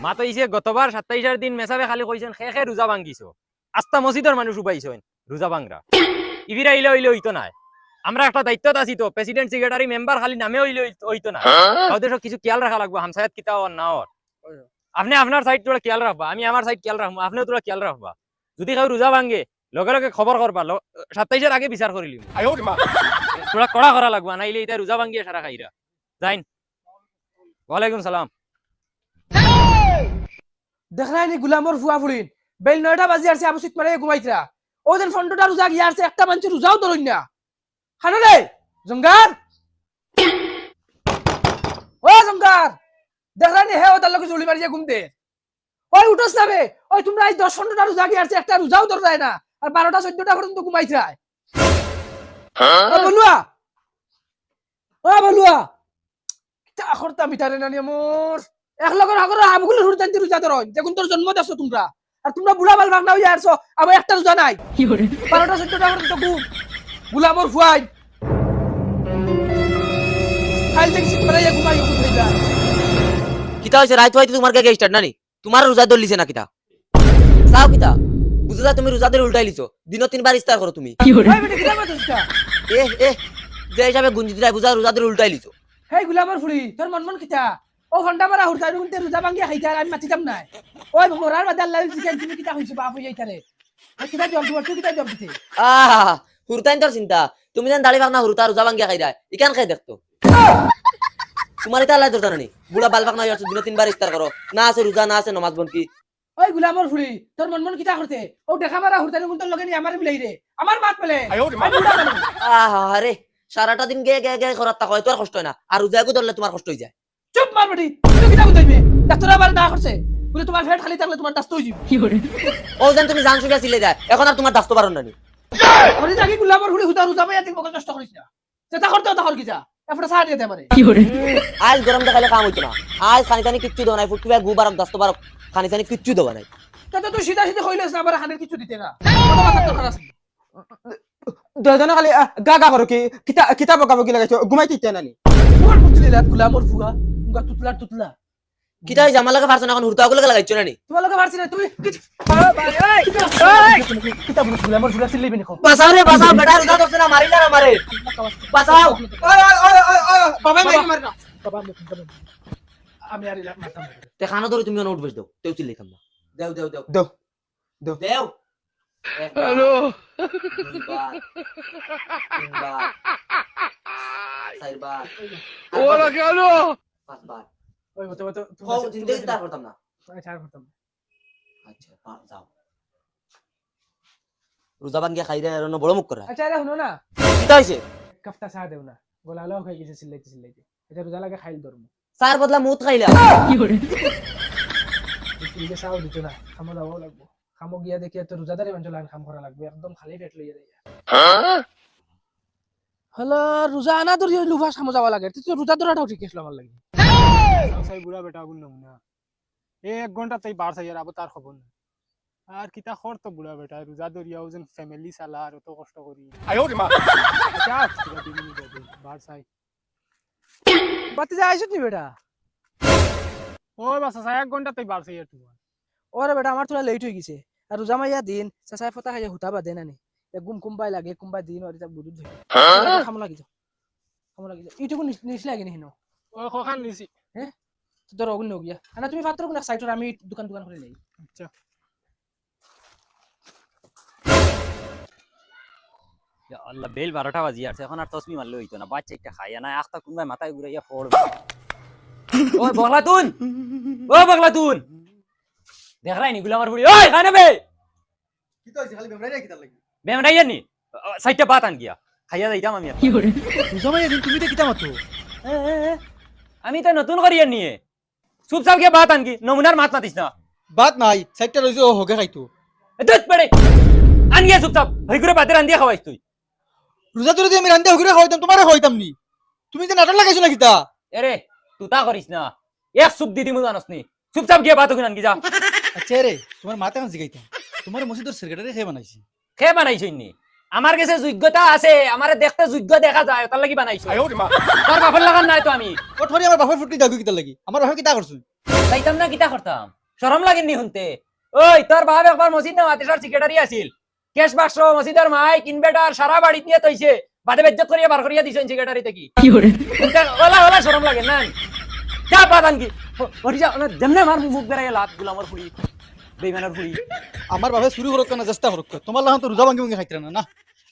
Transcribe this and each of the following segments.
মাতাইছে গতবার 27 দিন মেসাবে খালি কইছেন খে রোজা ভাঙ্গিছো আস্তা মসজিদের মানুষ উবাইছেন রোজা ভাঙ্গরা ইবিরা ইলে হইলে হইতো না আমরা একটা দায়িত্বত আছি তো প্রেসিডেন্ট সেক্রেটারি মেম্বার খালি নামে হইলে হইতো না ওদের সব কিছু খেয়াল রাখা লাগবে হামসায়াত কিতা আর না আর আপনি আপনার সাইড তোরা খেয়াল রাখবা আমি আমার সাইড খেয়াল রাখবো আপনিও তোরা খেয়াল রাখবা যদি কেউ রোজা ভাঙ্গে লগে লগে খবর করবা 27 আগে বিচার করিলি তোরা কড়া করা লাগবা নাইলে এটা রোজা ভাঙ্গিয়ে সারা খাইরা যাইন ওয়ালাইকুম সালাম দেখলাই নি গুলামর ফুয়া ফুড়িন বেল 9টা বাজি আসছে আবু সিট মারে ঘুমাইতরা ওদিন ফন্ডটা রোজা গিয়া আসছে একটা মানুষ রোজাও ধরুন না খানো রে জঙ্গার ও জঙ্গার দেখলাই নি হে ও তার লগে জুলি মারিয়া ঘুমতে ওই উঠোস না বে ওই তোমরা এই 10-15টা রোজা গিয়া আসছে একটা রোজাও ধর যায় না আর 12টা 14টা পর্যন্ত ঘুমাইতরা ও বলুয়া তা খরতা মিটারে না মোর এক লগর আগর আমগুলো হুরতান দি রোজা ধরন যেগুন তোর জন্ম দাসো তোমরা আর তোমরা বুড়া বাল ভাগনা হইয়া আসছো আবার একটা রোজা নাই 12টা 14টা পর্যন্ত ঘুম গুলামর ফুয়াই খাইল থেকে সিট মারাইয়া ঘুমাই উঠে কিতা হইছে রাইত হইতে তোমার কে স্টার্ট নানি তোমার রোজা দলিছে না কিতা সাও কিতা বুঝলা তুমি রোজা দল উল্টাই লিছো দিন 3 বার ইফতার করো তুমি ওই বেটা কিলা মাতছকা এ যে হিসাবে গুঞ্জি দিলাই বুঝা রোজা দল উল্টাই লিছো হেই গুলামর ফুড়ি তোর মন কিতা ও ঘন্টা মারা হুরতাই রুনতে রোজা ভাঙ্গিয়া খাইতা আমি মাতিতাম না ওই মোরার বাদে আল্লাহ চিকেন তুমি কিতা হইছো বাপ হই যাইতারে কিতা জব দিবা তুই কিতা জব দিতে হুরতাইন তোর চিন্তা তুমি যেন দাড়ি ভাগনা হুরতা রোজা ভাঙ্গিয়া খাই যায় ইকান খাই দেখতো তোমার এটা আল্লাহ দরকার নেই বুড়া বাল ভাগনা হইছো দিন 3 বার ইফতার করো না আছে রোজা না আছে নামাজ বন্ধ কি ওই গুলামর ফুড়ি তোর মন কিতা করতে ও দেখা মারা হুরতাই রুনতে লগে নি আমার মিলাই রে আমার মাত পেলে আরে সারাটা দিন গে গে গে করাত তা হয় তোর কষ্ট হয় না আর রোজাকে ধরলে তোমার কষ্ট হই যায় চুপ মার বেটি তুই কিতা বুঝাইবে ডাক্তার আবার না করছে বলে তোমার পেট খালি থাকলে তোমার দাস্ত হই যাবে ও জান তুমি জান সুগা ছিলে যায় এখন আর তোমার দাস্ত পারন না নি ওরে জাকি গুলামর ফুড়ি হুদা রোজা পাইয়া ঠিক মকল নষ্ট করিস না যেটা করতে তা কর কিতা এফটা সাড় দিতে পারে আজ গরম দেখালে কাম হইতো না আজ খানি খানি কিচ্ছু দাও নাই ফুটকি গু বারক দাস্ত বারক খানি খানি কিচ্ছু দাও নাই তা তুই সিধা সিধা কইলেছ না আবার খানের কিছু দিতে না কত মাথা তো খারাপ দুজন খালি গা গা করো কি কিতাব গাবো কি লাগাইছো ঘুমাইতে ইচ্ছা নানি মোর বুঝলিলা গুলামর ফুয়া মুগা তুতলা কিটা জামালাকে ফারছ না এখন হুরতা গুলো লাগাইছো নানি তোমার লগে পারছি না তুমি কিতা বুঝ গুলামর ফুয়া চিল্লাইবি না বাঁচাও রে বাঁচাও বেটা রোজা ধরছ না মারি না মারে বাঁচাও বাবা মাইকে মারনা বাবা আমি আর মারতাম তে খানা ধরে তুমি উঠবেস দাও তেও চিল্লাই খাম দেও দেও দেও দাও দাও দেও হ্যালো ওরা কেন ওই মত করতাম না ছাড় করতাম আচ্ছা যাও রোজা ভাঙ্গিয়া খাই দেয় বড় মুখ করা আচ্ছা আরে শুনো না কিটা হইছে কাফতা চা দেও না গলালাও খাই গেছে চিল্লাইতে এটা রোজা লাগে খাইল ধরম চার বদলা মুত খাইলা ইলে চাও দিত না খামো দাও লাগবো খামো গিয়া দেখি তো রোজাদারি মানুষ লাইন খাম করা লাগবে একদম খালি পেট লইয়া দেয় হলো রোজা আনা ধরি লুফা খামো যাওয়া লাগে তুই রোজা ধরাটাও ঠিক আছে আমার লাগে সাই বুড়া বেটা গুন না 1 ঘন্টা তাই বার চাই আর আবার তার খবর না আর কিতা খর তো বুড়া বেটা রোজা ধরিয়াও যেন ফ্যামিলি চালা আর তো কষ্ট করি বার চাই বাতি যা আইছত নি বেটা ওই বাসা 1 ঘন্টা তাই বার চাই আর তোমার ওরে বেটা আমার তোরা লেট হয়ে গেছে আর রোজা মাইয়া দিন চাচাই ফটা খাইয়া হুতা বাদে না নি গুম কুম্বাই লাগে কুম্বাই দিন আর এটা বুদুদ ধরে খামো লাগি যাও ইটুকু নিছ লাগে নি হিনো ওই খখান নিছি হ্যাঁ তোর অগুন ন গিয়া আনা তুমি পাত্র কোন সাইটর আমি দোকান করে নেই আচ্ছা ইয়া আল্লাহ বেল 12টা বাজি আছে এখন আর তসবি মারলে হইতো না বাচ্চা একটা খাইয়া না আখতা কোনবাই মাথায় ঘুরাইয়া পড় ওই বগলাতুন দেখ রাইনি গুলামার বুড়ি ওই খানা বে কি তো হইছে খালি বেমরাইয়া কিতা লাগি বেমরাইয়া নি সাইটটা বাত আন গিয়া খাইয়া যাইতাম আমি কি করে রোজামাইয়া দিন তুমি তো কিতা মাতো আমি তো নতুন করিয়া নিয়ে চুপচাপ গিয়া বাত আন কি নমুনার মাত মাতিস না বাত নাই সাইডটা রইছে ও হোগে খাইতো দুধ পড়ে আন গিয়া চুপচাপ হই করে বাতে রান দিয়া খাওয়াইস তুই রোজা ধরে আমি রান্দে হোগে খাইতাম তোমারে খাইতাম নি তুমি যে নাটক লাগাইছো না কিতা এরে তুই তা করিস না এক সুপ দিদি মু জানাস নি চুপচাপ গিয়া বাত ওখানে আন কি যা আচ্ছা রে তোমার মাথা কান জিগাইতাম তোমার মসজিদের সেক্রেটারি খেয়ে বানাইছি খে বানাইছই নি আমার কাছে যোগ্যতা আছে আমারে দেখতে যোগ্য দেখা যায় তার লাগি বানাইছো তোর বাপের লাগান নাই তো আমি ও থরি আমার বাপের ফুটি দাও কিতা লাগি আমার বাপে কিতা করছুন যাইতাম না কিতা করতাম শরম লাগেনি শুনতে ওই তোর বাপ একবার মসজিদ না মাদ্রাসার সেক্রেটারি আছিল কেশ বাক্স মসজিদের মাইক ইনভার্টার সারা বাড়ি নিয়ে তৈছে বাদে বেজ্জত করিয়া বার করিয়া দিছেন সেক্রেটারি থেকে ওলা ওলা শরম লাগে না যা বাদান কি ওরি যা না যেমনে আমার মুখ বেরাই লাত গুলামর ফুড়ি বেইমানের ফুড়ি আমার বাপে চুরি করক না চেষ্টা করক তোমার লাহান তো রোজা ভাঙ্গি ভাঙ্গি খাইতে না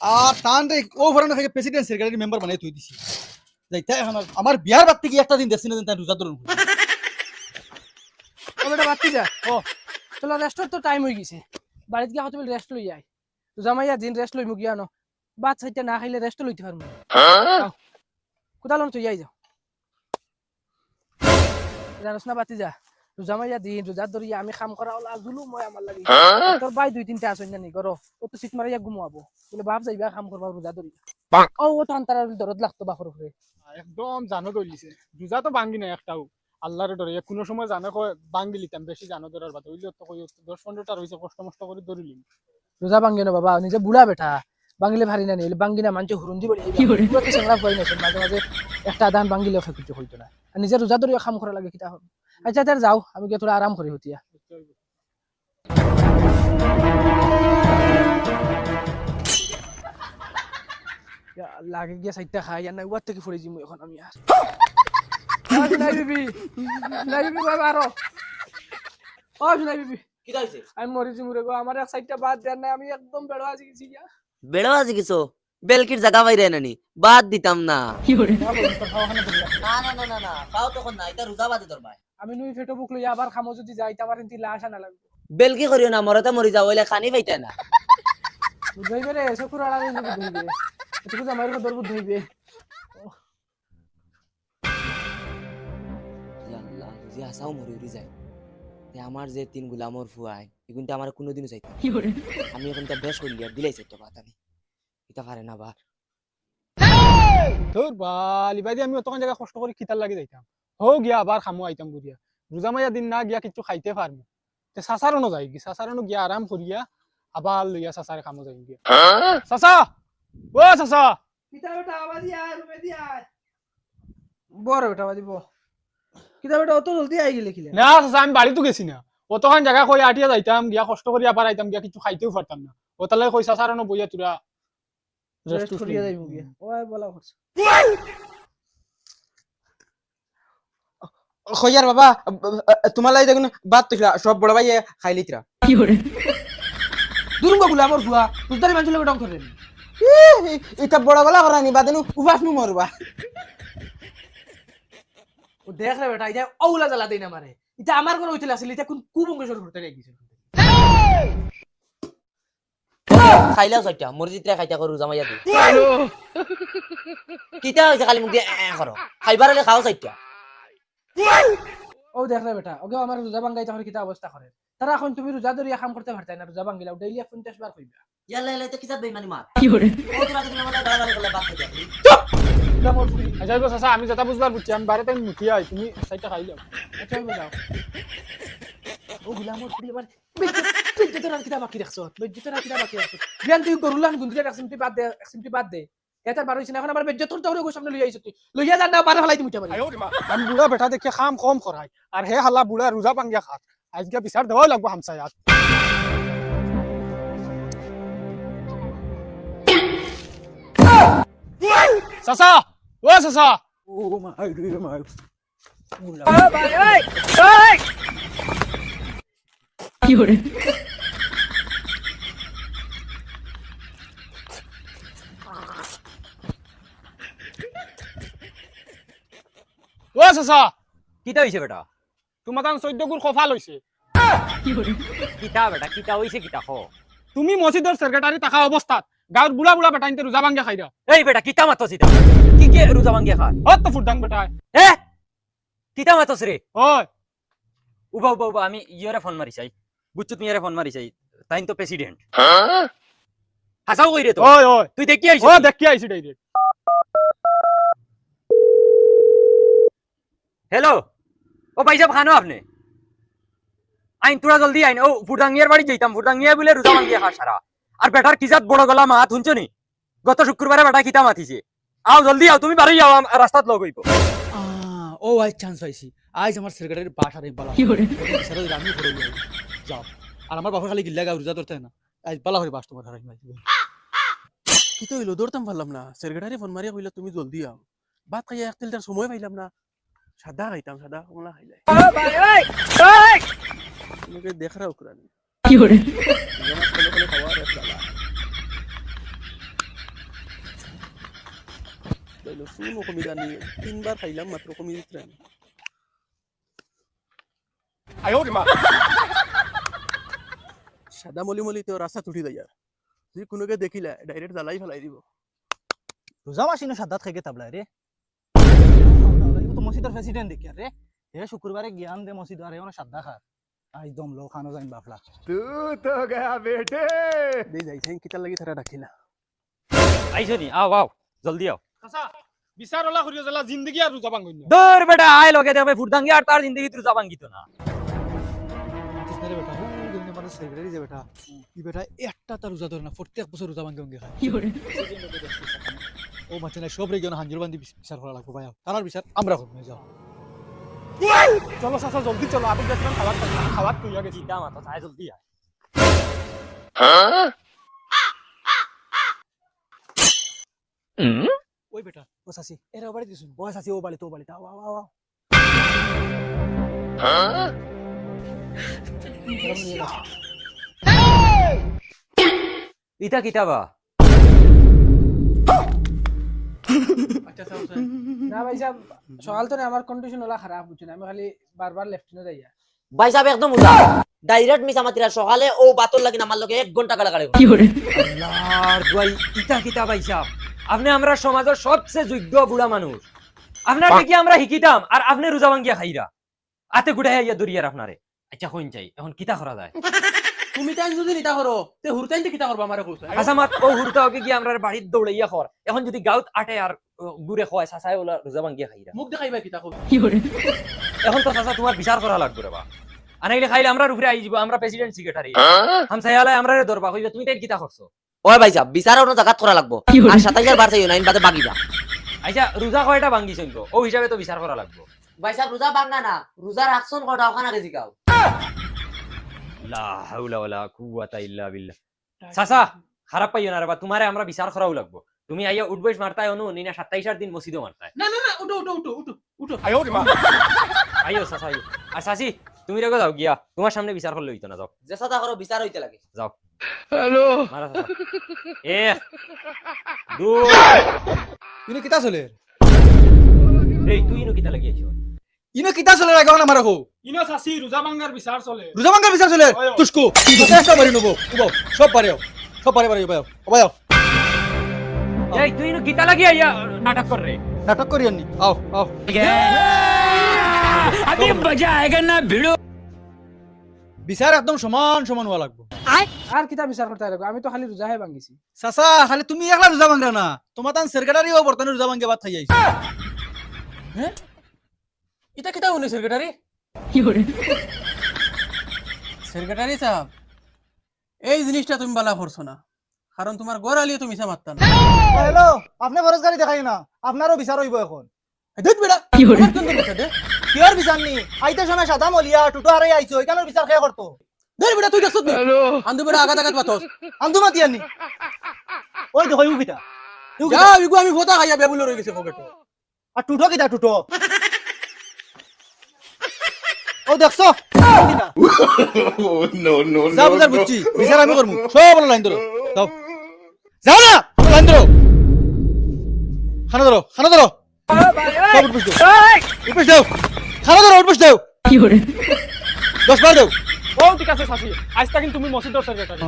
আর টান রে ও ভরানো খাই প্রেসিডেন্ট সেক্রেটারি মেম্বার বানাই থই দিছি যাইতা এখন আমার বিয়ার বাদ থেকে একটা দিন দেখছি না তাই রোজা ধরুন বেটা বাতি যা ও চলো রেস্টর তো টাইম হয়ে গেছে বাড়িতে গিয়ে তুমি রেস্ট লই যাই জামাইয়া দিন রেস্ট লই মুগিয়া ন বাদ সাইটা না খাইলে রেস্ট লইতে পারবো কোথাও তুই যাই যাও জানোস না বাতি যা জামাইয়া দিন রোজা ধরিয়া আমি কাম করা ওলা জুলুম হয় আমার লাগি তোর ভাই 2-3টা আসেন না নি করো ও তো সিট মারিয়া ঘুমাবো বলে বাপ যাইবা কাম করবা রোজা ধরিয়া ও ও তো আন্তার দরদ লাগতো বাপর উপরে একদম জানো দলিছে রোজা তো ভাঙ্গি নাই একটাও আল্লাহর ডরে কোনো সময় জানো কয় ভাঙ্গি লিতাম বেশি জানো ধরার বাদ হইলে তো কই 10-15টা রইছে কষ্ট মষ্ট করে ধরিলিম রোজা ভাঙ্গে না বাবা নিজে বুড়া বেটা বাঙ্গিলে ভারি না নিলে বাঙ্গিনা মানছে হুরুন্দি বলি পুরো কি সংলাপ করি না মাঝে মাঝে একটা দান বাঙ্গিলে খাই কিছু হইতো না আর নিজে রোজা ধরিয়া কাম করা লাগে কিটা হবে আচ্ছা তার যাও আমি গিয়ে তোরা আরাম করি হতিয়া লাগে গিয়া সাইডটা খাই আর না উয়ার থেকে ফুরে জিমু এখন আমি আর নাই বিবি বাবা আরো ও নাই বিবি কি কইছে আমি মরি জিমু রে গো আমার এক সাইডটা বাদ দেন না আমি একদম বেড়া আছি গেছি গিয়া বেড়া আছে কিছু বেলকির জায়গা বাইরে নানি বাদ দিতাম না না না না না না পাও তখন না এটা রোজা বাদে তোর ভাই আমি নুই ফেটো বুক লইয়া আবার খামো যদি যাই আমার ইনতি লাশ আনা লাগবে বেলকি করিও না মরতে মরি যাও হইলে খানি পাইতে না বুঝাইবে রে চকুর আড়া দিলে বুঝাইবে এটুকু জামাইর কো দরব ধইবে আল্লাহ যে আসাও মরি যায় তে আমার যে তিন গোলামর ফুয়াই এগুনটা আমার কোনোদিনও চাইতে আমি এখন তা বেশ কইলি আর দিলাই চাইতে পাতা নি এটা পারে না বার তোর বালি বাইদি আমি অতক্ষণ জায়গা কষ্ট করে খিতার লাগি যাইতাম হো গিয়া আবার খামো আইতাম বুড়িয়া রোজা মাইয়া দিন না গিয়া কিছু খাইতে পারবো তে সাসারনো যাই কি সাসারনো গিয়া আরাম করিয়া আবার লইয়া সাসারে খামো যাই গিয়া সাসা ও সাসা কিতা বেটা আবাদি আয় রুমে দি আয় বড় বেটা আবাদি বো কিতা বেটা অত জলদি আই গেলে কিলে না সাসা আমি বাড়ি তো গেছি না অতক্ষণ জায়গা কই আটিয়া যাইতাম গিয়া কষ্ট করিয়া আবার আইতাম গিয়া কিছু খাইতেও পারতাম না ও তাহলে কই সাসারনো বইয়া তুরা রেস্ট করিয়া যাইবো গিয়া ওই বলা করছ খয়ার বাবা তোমার লাই দেখুন বাদ তো সব বড় ভাই খাই লিতরা দুরুম গুলা আমার ফুয়া তুদারি মানুষ লোক ডং করে এটা বড় বলা করানি বাদেনু উবাস নু মরবা ও দেখ রে বেটা এটা ওলা জ্বালা দেই না মারে এটা আমার কোন হইছিল আসলে এটা কোন কুবঙ্গেশ্বর ঘুরতে গিয়েছে খাইলাও চাইটা মসজিদরে খাইতা করু রোজা মাইয়া দি কিতা হইছে খালি মুখ দিয়ে করো খাইবার হলে খাও চাইটা ও দেখ রে বেটা ওকে আমার রোজা ভাঙ্গাই তাহলে কিতা অবস্থা করে তারা এখন তুমি রোজা ধরিয়া কাম করতে পারতাই না রোজা ভাঙ্গিলাও ডেইলি 50 বার কইবা ইয়াল্লা ইয়াল্লা তো কিতা বেইমানি মার কি করে ও তোরা কি আমাদের গালাগালি করলে বাদ করে আমার ফুরি আচ্ছা গো সাসা আমি যেটা বুঝবার বুঝছি আমি বাইরে তাই মুখিয়া আই তুমি সাইটা খাইলাও আচ্ছা যাও ও গুলা আমার ফুরি আবার বেজ্জত না কিতা বাকি রাখছ বেজ্জত না কিতা বাকি রাখছ বিয়ান তুই গরুলান গুন্দিরা এক সিমটি বাদ দে এটা বার হইছ না এখন আমার বেজ্জত তোর ওর সামনে লইয়া আইছ তুই লইয়া যা না বার হলাই তুমি পারি আমি বুড়া বেটা দেখে খাম কম করাই আর হে হাল্লা বুড়া রোজা ভাঙ্গিয়া খাত আজকে বিচার দেওয়া লাগবো হামসায়াত সাসা ও সাসা ও মাই রে মাই ও সাসা কিতা হইছে বেটা তোমার তান 14 গুর কফাল হইছে কিতা বেটা কিতা হইছে কিতা হ তুমি মসজিদের সেক্রেটারি থাকা অবস্থাত গাঁর বুড়া বুড়া বেটা ইনতে রোজা ভাঙ্গিয়া খাইরা এই বেটা কিতা মাতছ ইতা কি কি রোজা ভাঙ্গিয়া খা অত তো ফুটাং বেটা হে কিতা মাতছ রে ওই উবা উবা উবা আমি ইয়রে ফোন মারি চাই বুঝছো তুমি ইয়রে ফোন মারি চাই তাইন তো প্রেসিডেন্ট হাসাও কই রে তো ওই ওই তুই দেখি আইছ ও দেখি আইছি ডাইরেক্ট हेलो ओ भाई साहब खानो आपने আইন তোরা জলদি আইন ও ফুটাঙ্গিয়ার বাড়ি যাইতাম ফুটাঙ্গিয়া বলে রোজা ভাঙ্গিয়া খা সারা আর বেটার কিজাত বড় গলা মাত শুনছো নি গত শুক্রবারে বেটা কিতা মাতিছে আও জলদি আও তুমি বাড়ি যাও রাস্তাত লগ হইব ও আজ চান্স পাইছি আজ আমার সেক্রেটারির বাস আর বালা আমি ঘরে যাও আর আমার বাপা খালি গিল্লা গা রোজা ধরতে না আজ বালা করে বাস তোমার হারাই কি তো হইলো দৌড়তাম পারলাম না সেক্রেটারি ফোন মারিয়া কইলা তুমি জলদি আও ভাত খাইয়া এক তেলটার সময় পাইলাম না সাদা খাইতাম সাদা কমলা খাইলাই তোমাকে দেখার উকরানি শুনো কমি জানি 3 বার খাইলাম মাত্র কমি দিতে না সাদা মলি মলি তো রাস্তা তুটি দেয় যে কোনোকে দেখিলা ডাইরেক্ট জ্বালাই ফেলাই দিব রোজা মাসিনো সাদাত খাইকে তাবলা রে তো মসজিদের প্রেসিডেন্ট দেখি রে হে শুক্রবারে জ্ঞান দে মসজিদ আরে ওনা সাদা খা আজ দম লো খানো যাইন বাফলা দে যাইছেন কিতা লাগি তারা ডাকিলা আইছো নি আও আও জলদি আও চাচা বিচার ওলা করিয়া জ্বালা জিন্দগি আর রোজা ভাঙ্গইন না দূর বেটা আয় লগে দেখবে ফুটদাঙ্গি আর তার জিন্দগি রোজা ভাঙ্গিতো না কিসনে বেটা ও দিনে মানে সেক্রেটারি যে বেটা ই বেটা একটা তার রোজা ধরে না প্রত্যেক বছর রোজা ভাঙ্গে ভাঙ্গে খায় ও মাঝে না সব রেগিয়ন হাঞ্জুর বান্দি বিচার করা লাগবে ভাই তার বিচার আমরা করব যাও চলো চাচা জলদি চলো আপনি দেখবেন খাবার তুইয়া গেছি চিন্তা মাথা চাই জলদি আয় ওই বেটা ও সাসি এরা বাড়ি দিছুন ও সাসি ও বাড়ি তো বাড়ি আও আও আও ইতা কিতাবা আচ্ছা সাউন্ড না ভাই সাহেব সকাল তো আমার কন্ডিশন ওলা খারাপ বুঝছেন আমি খালি বারবার লেফটিনে যাইয়া ভাই সাহেব একদম উদা ডাইরেক্ট মিছা মাতিরা সকালে ও বাতর লাগি আমার লগে 1 ঘন্টা গালাগালি করে আল্লাহর দুয়াই ইতা কিতাবা হিসাব আপনি আমরা সমাজের সবচেয়ে যোগ্য বুড়া মানুষ আপনার কি আমরা শিকিতাম আর আপনি রোজা ভাঙ্গিয়া খাইরা আতে গুড়াইয়া ইয়া দরিয়ার আপনারে আচ্ছা কইন চাই এখন কিতা করা যায় তুমি তাই যদি নিতা করো তে হুরতাইতে কিতা করবা আমারে কইছো আচ্ছা মাত ও হুরতা ওকে কি আমরা বাড়ির দৌড়াইয়া খর এখন যদি গাউত আটে আর গুড়ে খোয়ায় সাসায় ওলা রোজা ভাঙ্গিয়া খাইরা মুখ দেখাইবা কিতা কইছো এখন তো সাসা তোমার বিচার করা লাগবে রে বা আনাইলে খাইলে আমরা উপরে আই যাব আমরা প্রেসিডেন্ট সেক্রেটারি হামসায়ালে আমরা রে দরবা কইবা তুমি তাই কিতা করছো ওই ভাই সাহেব বিচার অন্য জায়গা করা লাগবো আর 27000 বার চাইও না ইন বাদে বাগিবা আচ্ছা রোজা কয়টা ভাঙ্গি চলবো ও হিসাবে তো বিচার করা লাগবে ভাই সাহেব রোজা ভাঙা না রোজার অ্যাকশন কটা ওখানে গেছি গাও লা হাওলা ওয়ালা কুওয়াতা ইল্লা বিল্লাহ সাসা খারাপ পাইও না রে বা তোমারে আমরা বিচার করাও লাগবো তুমি আইয়া উঠবইস মারতাই অনু নিনা 27 দিন মসজিদও মারতাই না না না উঠো উঠো উঠো উঠো উঠো আইও সাসা আইও আর সাসি তুমি রেগো যাও গিয়া তোমার সামনে বিচার করলে হইতো না যাও যে সাদা করো বিচার হইতে লাগে যাও হ্যালো মারা সাসা এ দুই ইনো কিতা চলে এই তুই ইনো কিতা লাগিয়েছো ইনো কিতা চলে রাগাও না মারাকো ইনো চাচি রোজা ভাঙ্গার বিচার চলে রোজা ভাঙ্গার বিচার চলে তুসকো চেষ্টা করি নবো উবাও সব পারেও বাও বাও এই তুই ইনো কিতা লাগিয়া ইয়া নাটক কর রে নাটক করি আনি আও আও अभी मजा आएगा ना भिड़ो বিচার একদম সমান সমান হওয়া লাগবে আর কিতা বিচার করতে লাগবে আমি তো খালি রোজাহে ভাঙ্গিছি চাচা খালি তুমি একলা রোজা ভাঙ্গা না তোমার তান সেক্রেটারি ও বর্তমানে রোজা ভাঙ্গে ভাত খাই আইছো এটা কিতা হইলো সেক্রেটারি সেক্রেটারি সাহেব এই জিনিসটা তুমি বালা করছো না কারণ তোমার ঘর আলিয়ে তুমি মিছা মারতা না হ্যালো আপনি বরজগারি দেখাই না আপনারও বিচার হইব এখন দেখ বেটা আমার কোন বিচার দে কিয়ার বিচার নি আইতে সময় সাদা মলিয়া টুটো হারাই আইছো এখানের বিচার খেয়ে করতো দেখ বেটা তুই দেখছ আন্দু বেটা আগাত আগাত বাতস আন্দু মাতি আনি ওই দেখো ইউ কিতা যা ইগো আমি ভোতা খাইয়া বেবুল রই গেছে পকেট আর টুটো কিতা টুটো ও দেখছো কিতা যা বুঝার বুঝছি বিচার আমি করমু সব লাইন ধরো যাও যাও না লাইন ধরো খানা ধরো সব উঠবস দাও খানা ধরো উঠবস দাও 10 বার দাও ও ঠিক আছে চাচি আজ তাকিন তুমি মসজিদের সেক্রেটারি